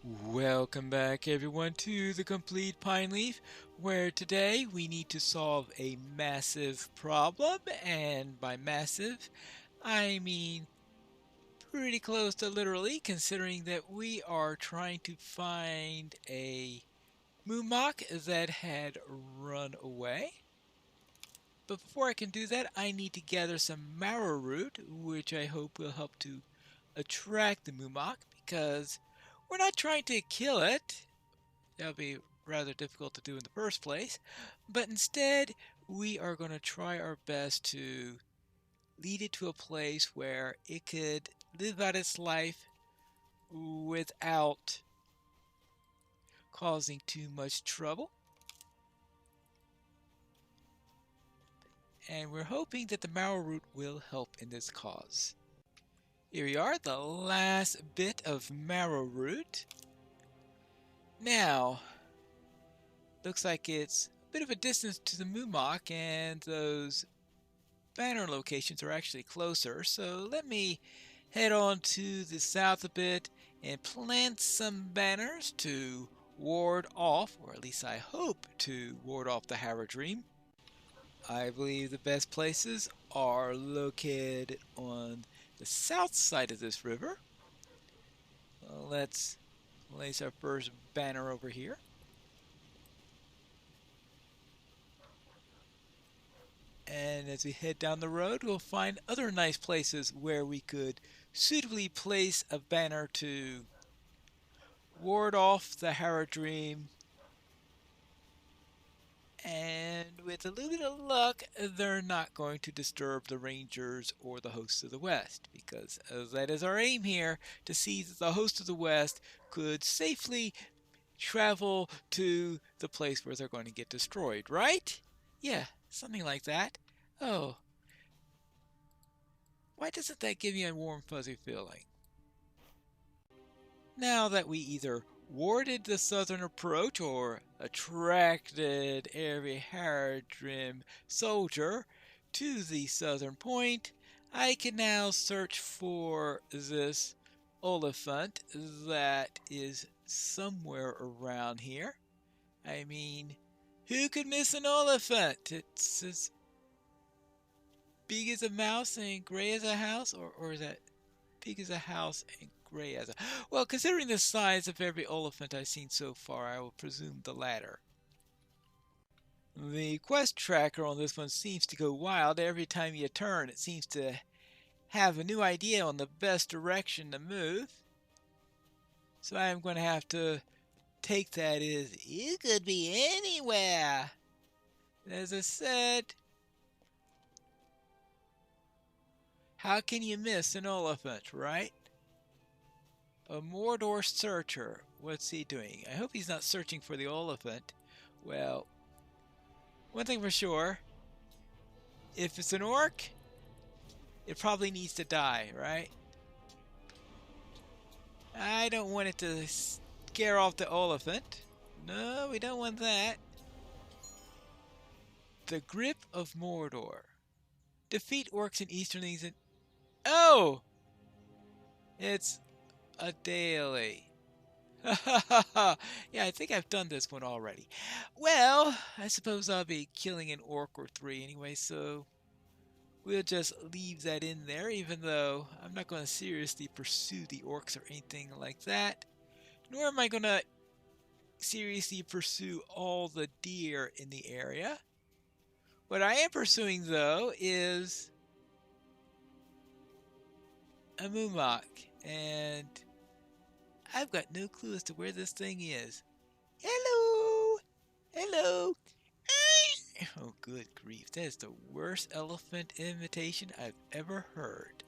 Welcome back everyone to the Complete Pineleaf, where today we need to solve a massive problem, and by massive I mean pretty close to literally, considering that we are trying to find a Moomock that had run away. But before I can do that, I need to gather some marrow root, which I hope will help to attract the Moomock, because we're not trying to kill it. That would be rather difficult to do in the first place. But instead, we are going to try our best to lead it to a place where it could live out its life without causing too much trouble. And we're hoping that the marrow root will help in this cause. Here we are, the last bit of marrow root. Now, looks like it's a bit of a distance to the Moomock, and those banner locations are actually closer. So let me head on to the south a bit and plant some banners to ward off, or at least I hope to ward off the Haradrim. I believe the best places are located on the south side of this river. Let's place our first banner over here. And as we head down the road, we'll find other nice places where we could suitably place a banner to ward off the Haradrim. And with a little bit of luck, they're not going to disturb the Rangers or the Hosts of the West, because that is our aim here, to see that the Hosts of the West could safely travel to the place where they're going to get destroyed, right? Yeah, something like that. Oh, why doesn't that give me a warm, fuzzy feeling? Now that we either warded the southern approach or attracted every Haradrim soldier to the southern point, I can now search for this Oliphant that is somewhere around here. I mean, who could miss an Oliphant? It's as big as a mouse and gray as a house, or is that big as a house and gray as a... Well, considering the size of every Oliphant I've seen so far, I will presume the latter. The quest tracker on this one seems to go wild. Every time you turn, it seems to have a new idea on the best direction to move. So I'm going to have to take that as it could be anywhere. As I said, how can you miss an Oliphant, right? A Mordor searcher. What's he doing? I hope he's not searching for the Oliphant. Well, one thing for sure, if it's an orc, it probably needs to die, right? I don't want it to scare off the Oliphant. No, we don't want that. The Grip of Mordor. Defeat orcs and easterlings and... Oh! It's a daily. Yeah, I think I've done this one already. Well, I suppose I'll be killing an orc or three anyway, so we'll just leave that in there, even though I'm not going to seriously pursue the orcs or anything like that. Nor am I going to seriously pursue all the deer in the area. What I am pursuing, though, is a Moomock, and I've got no clue as to where this thing is. Hello! Hello! Oh, good grief. That is the worst elephant imitation I've ever heard.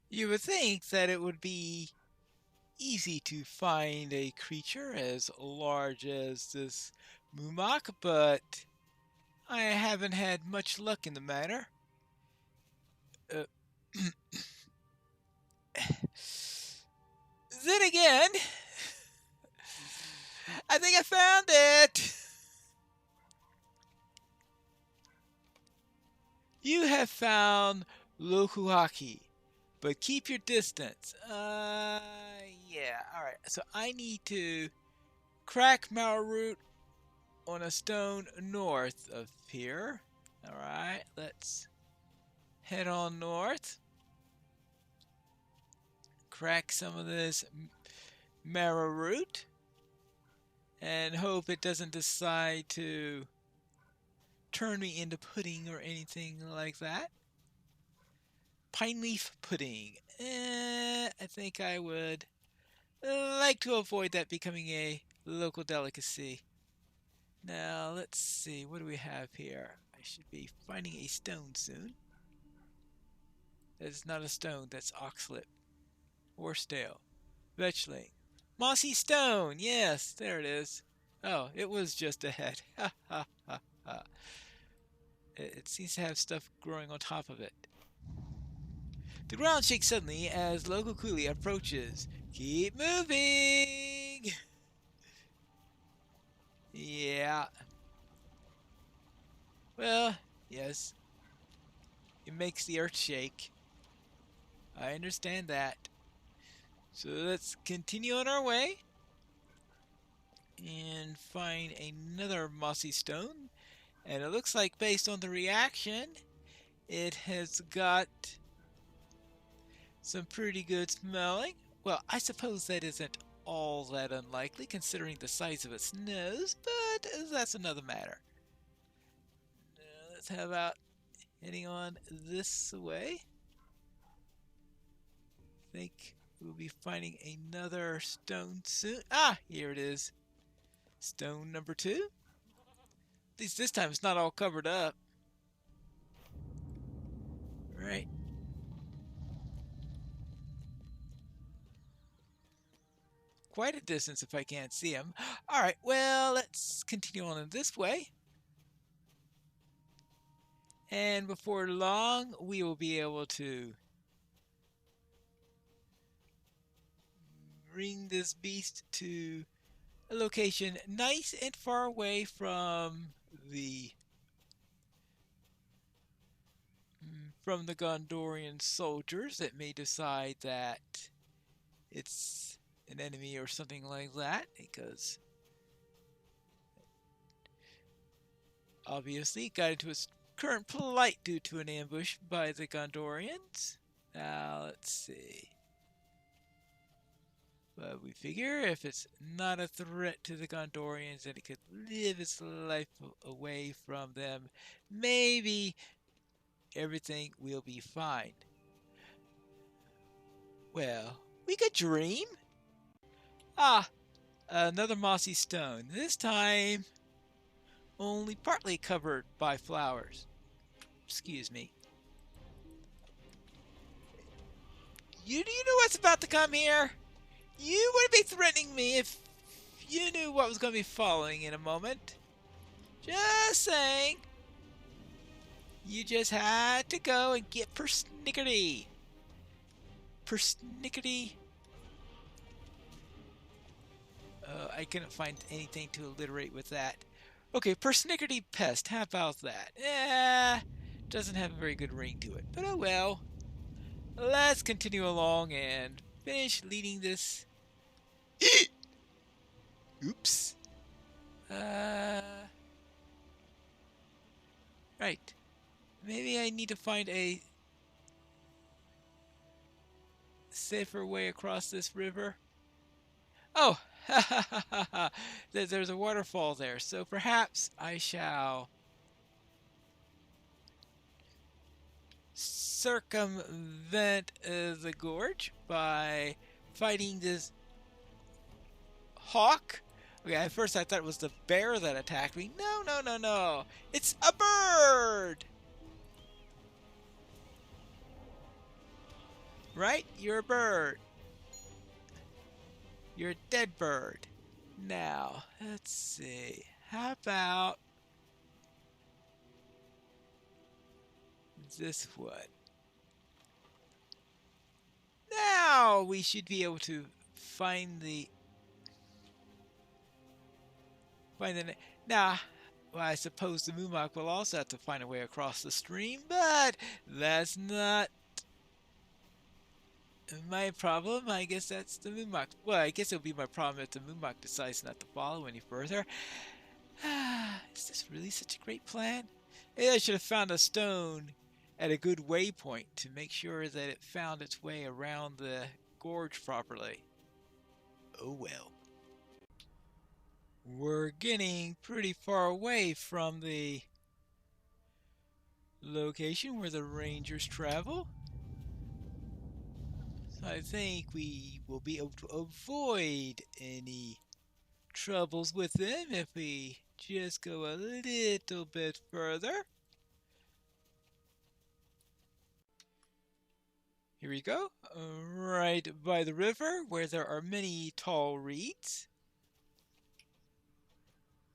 You would think that it would be easy to find a creature as large as this Moomock, but I haven't had much luck in the matter. Uh, then again, I think I found it! You have found Lokuhaki, but keep your distance. Yeah, Alright, so I need to crack marrow root on a stone north of here. Alright, let's head on north. Crack some of this marrow root. And hope it doesn't decide to turn me into pudding or anything like that. Pine leaf pudding. I think I would like to avoid that becoming a local delicacy. Now, let's see. What do we have here? I should be finding a stone soon. That is not a stone. That's oxlip. Or stale. Vetchling. Mossy stone. Yes, there it is. Oh, it was just ahead. Ha ha ha ha. It seems to have stuff growing on top of it. The ground shakes suddenly as local coolie approaches. Keep moving! Yeah. Well, yes. It makes the earth shake. I understand that. So let's continue on our way and find another mossy stone. And it looks like based on the reaction, it has got some pretty good smelling. Well, I suppose that isn't all that unlikely considering the size of its nose, but that's another matter. Let's have about heading on this way. I think we'll be finding another stone soon. Ah, here it is. Stone number 2. At least this time it's not all covered up. Right. Quite a distance if I can't see him. Alright, well, let's continue on in this way. And before long, we will be able to bring this beast to a location nice and far away from the Gondorian soldiers that may decide that it's an enemy or something like that, because obviously got into its current plight due to an ambush by the Gondorians. Now let's see. But we figure if it's not a threat to the Gondorians and it could live its life away from them, maybe everything will be fine. Well, we could dream. Ah, another mossy stone. This time only partly covered by flowers. Excuse me. Do you know what's about to come here? You wouldn't be threatening me if you knew what was going to be following in a moment. Just saying. You just had to go and get persnickety. Persnickety. I couldn't find anything to alliterate with that. Okay, persnickety pest. How about that? Doesn't have a very good ring to it. But oh well. Let's continue along and finish leading this. Oops. Right. Maybe I need to find a safer way across this river. Oh, there's a waterfall there, so perhaps I shall circumvent the gorge by fighting this hawk. Okay, at first I thought it was the bear that attacked me. No, no, no, no. It's a bird! Right? You're a bird. You're a dead bird. Now, let's see. How about this one? Now we should be able to find the now, well, I suppose the Moomak will also have to find a way across the stream, but that's not My problem? I guess that's the Moonmok. Well, I guess it'll be my problem if the Moonmok decides not to follow any further. Is this really such a great plan? Maybe I should have found a stone at a good waypoint to make sure that it found its way around the gorge properly. Oh well. We're getting pretty far away from the location where the rangers travel. So I think we will be able to avoid any troubles with them if we just go a little bit further. Here we go, right by the river where there are many tall reeds.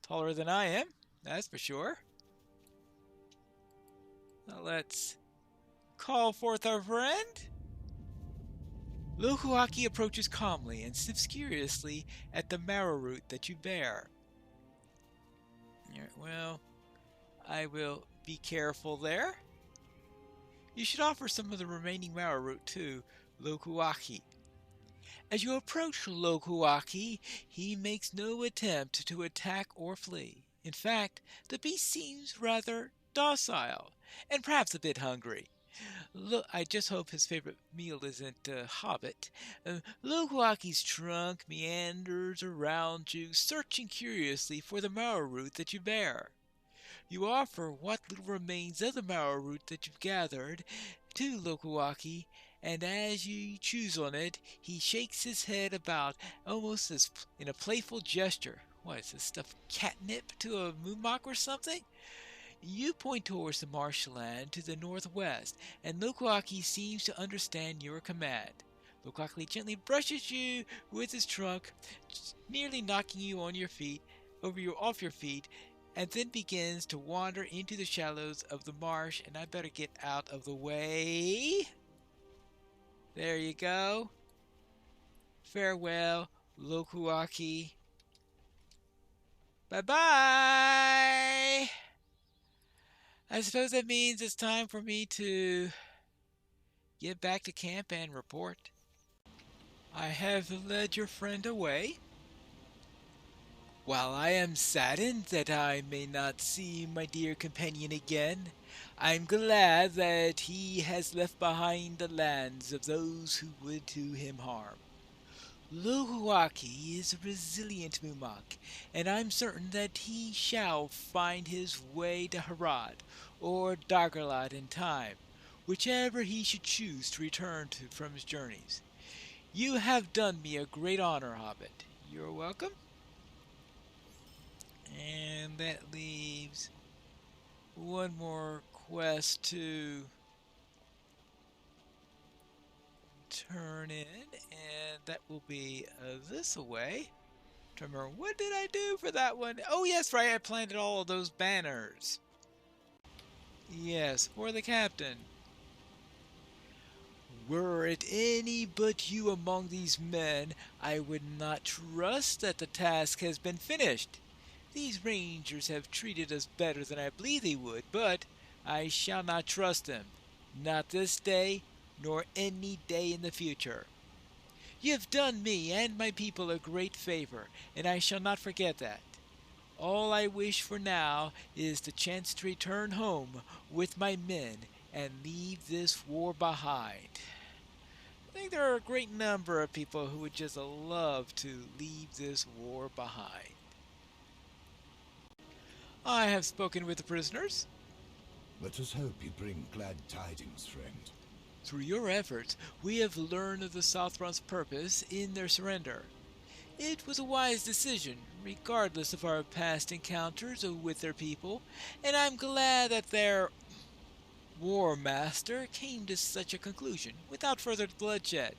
Taller than I am, that's for sure. Now let's call forth our friend. Lokuaki approaches calmly and sniffs curiously at the marrow root that you bear. Well, I will be careful there. You should offer some of the remaining marrow root to Lokuaki. As you approach Lokuaki, he makes no attempt to attack or flee. In fact, the beast seems rather docile and perhaps a bit hungry. Look, I just hope his favorite meal isn't hobbit. Lokuaki's trunk meanders around you, searching curiously for the marrow root that you bear. You offer what little remains of the marrow root that you've gathered to Lokuaki, and as you chews on it, he shakes his head about almost as in a playful gesture. What is this stuff, catnip to a moonmok or something? You point towards the marshland to the northwest, and Lokuaki seems to understand your command. Lokuaki gently brushes you with his trunk, nearly knocking you on your feet, off your feet, and then begins to wander into the shallows of the marsh, and I better get out of the way. There you go. Farewell, Lokuaki. Bye-bye! I suppose that means it's time for me to get back to camp and report. I have led your friend away. While I am saddened that I may not see my dear companion again, I'm glad that he has left behind the lands of those who would do him harm. Lokuaki is a resilient Mumok, and I'm certain that he shall find his way to Harad or Daggerlot in time, whichever he should choose to return to from his journeys. You have done me a great honor, Hobbit. You're welcome. And that leaves one more quest to turn in, and that will be this away. Remember, what did I do for that one? Oh yes, right, I planted all of those banners. Yes, for the captain. Were it any but you among these men, I would not trust that the task has been finished. These rangers have treated us better than I believed they would, but I shall not trust them. Not this day, nor any day in the future. You have done me and my people a great favor, and I shall not forget that. All I wish for now is the chance to return home with my men and leave this war behind. I think there are a great number of people who would just love to leave this war behind. I have spoken with the prisoners. Let us hope you bring glad tidings, friend. Through your efforts, we have learned of the Southrons' purpose in their surrender. It was a wise decision, regardless of our past encounters with their people, and I'm glad that their war master came to such a conclusion without further bloodshed.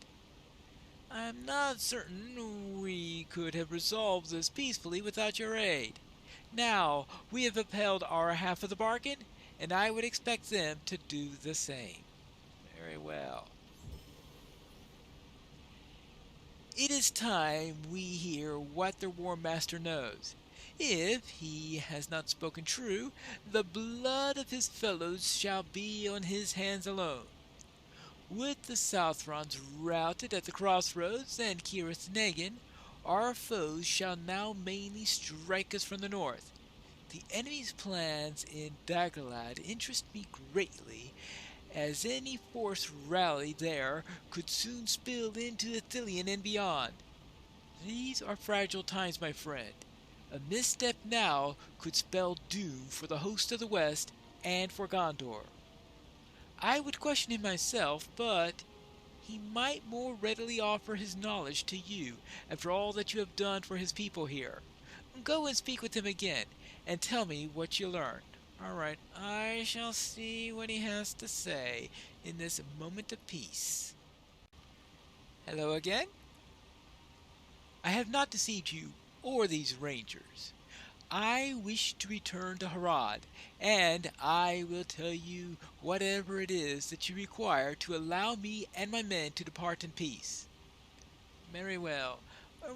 I'm not certain we could have resolved this peacefully without your aid. Now, we have upheld our half of the bargain, and I would expect them to do the same. Very well. It is time we hear what their war master knows. If he has not spoken true, the blood of his fellows shall be on his hands alone. With the Southrons routed at the crossroads and Kirith Negan, our foes shall now mainly strike us from the north. The enemy's plans in Daggerlad interest me greatly, as any force rallied there could soon spill into Ithilien and beyond. These are fragile times, my friend. A misstep now could spell doom for the host of the West and for Gondor. I would question him myself, but he might more readily offer his knowledge to you after all that you have done for his people here. Go and speak with him again, and tell me what you learned. All right, I shall see what he has to say in this moment of peace. Hello again. I have not deceived you or these rangers. I wish to return to Harad, and I will tell you whatever it is that you require to allow me and my men to depart in peace. Very well.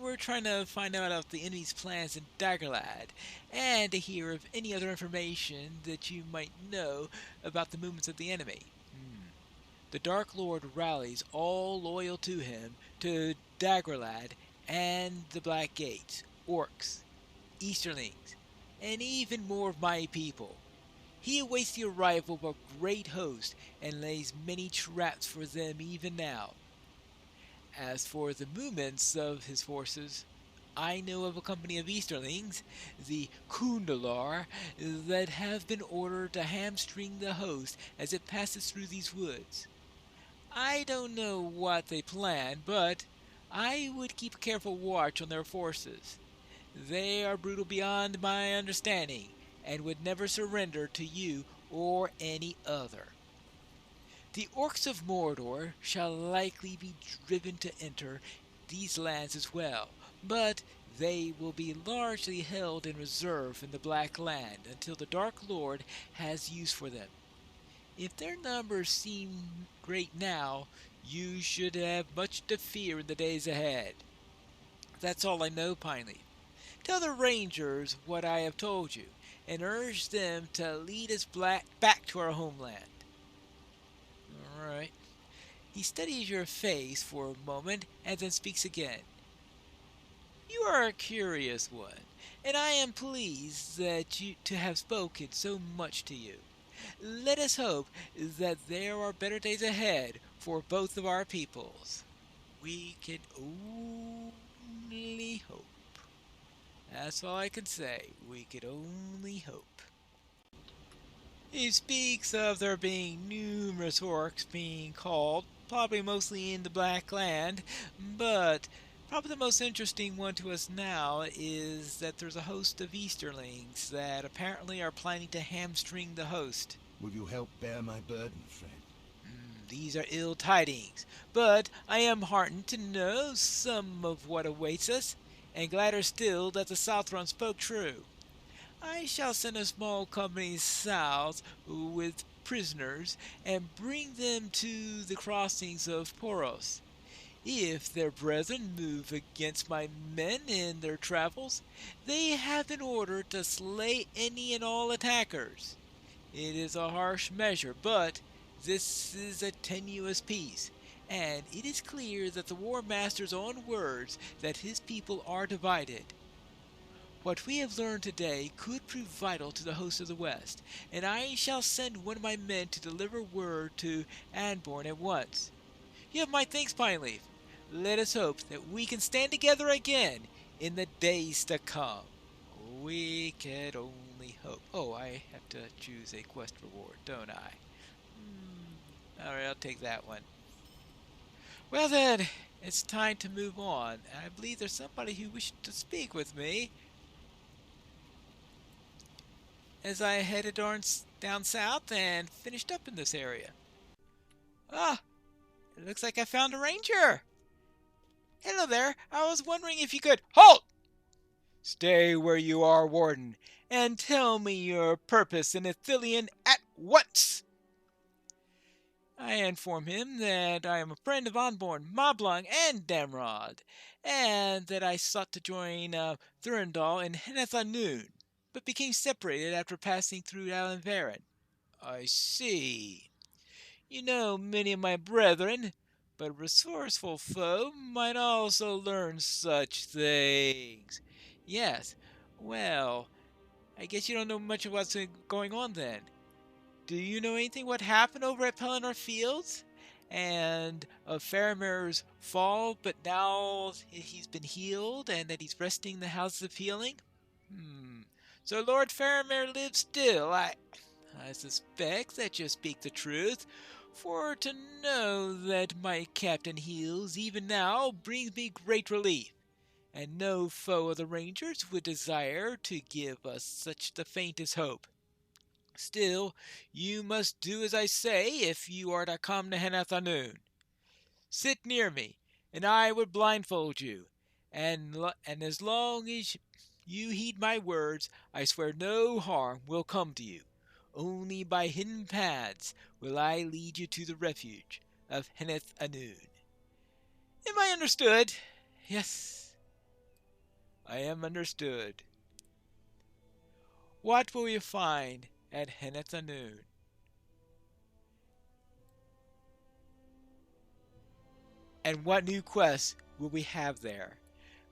We're trying to find out about the enemy's plans in Daggerlad, and to hear of any other information that you might know about the movements of the enemy. The Dark Lord rallies all loyal to him to Daggerlad and the Black Gates, orcs, Easterlings, and even more of my people. He awaits the arrival of a great host and lays many traps for them even now. As for the movements of his forces, I know of a company of Easterlings, the Kundalar, that have been ordered to hamstring the host as it passes through these woods. I don't know what they plan, but I would keep a careful watch on their forces. They are brutal beyond my understanding, and would never surrender to you or any other. The orcs of Mordor shall likely be driven to enter these lands as well, but they will be largely held in reserve in the Black Land until the Dark Lord has use for them. If their numbers seem great now, you should have much to fear in the days ahead. That's all I know, Pineleaf. Tell the Rangers what I have told you, and urge them to lead us back to our homeland. All right. He studies your face for a moment and then speaks again. You are a curious one, and I am pleased that you to have spoken so much to you. Let us hope that there are better days ahead for both of our peoples. We can only hope. That's all I can say. We could only hope. He speaks of there being numerous orcs being called, probably mostly in the Black Land, but probably the most interesting one to us now is that there's a host of Easterlings that apparently are planning to hamstring the host. Will you help bear my burden, friend? These are ill tidings, but I am heartened to know some of what awaits us, and gladder still that the Southron spoke true. I shall send a small company south with prisoners and bring them to the crossings of Poros. If their brethren move against my men in their travels, they have been ordered to slay any and all attackers. It is a harsh measure, but this is a tenuous peace, and it is clear that the War Master's own words that his people are divided. What we have learned today could prove vital to the host of the West, and I shall send one of my men to deliver word to Anborn at once. You have my thanks, Pineleaf. Let us hope that we can stand together again in the days to come. We can only hope. Oh, I have to choose a quest reward, don't I? Alright, I'll take that one. Well then, it's time to move on. I believe there's somebody who wished to speak with me as I headed down south and finished up in this area. Ah, it looks like I found a ranger. Hello there. I was wondering if you could halt. Stay where you are, Warden, and tell me your purpose in Ithilien at once. I inform him that I am a friend of Onborn, Moblung, and Damrod, and that I sought to join Thurendal in Henneth-Noon, but became separated after passing through Alan Varen. I see. You know many of my brethren, but a resourceful foe might also learn such things. Yes, well, I guess you don't know much of what's going on then. Do you know anything what happened over at Pelennor Fields? And of Faramir's fall, but now he's been healed and that he's resting in the Houses of Healing? Hmm. So Lord Faramir lives still. I suspect that you speak the truth, for to know that my captain heals even now brings me great relief, and no foe of the Rangers would desire to give us such the faintest hope. Still, you must do as I say if you are to come to Henethanoon. Sit near me, and I will blindfold you, and as long as you heed my words, I swear no harm will come to you. Only by hidden paths will I lead you to the refuge of Henethanoon. Am I understood? Yes, I am understood. What will you find at Henethanoon? And what new quests will we have there?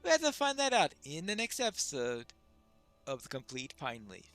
We have to find that out in the next episode of The Complete Pine Leaf.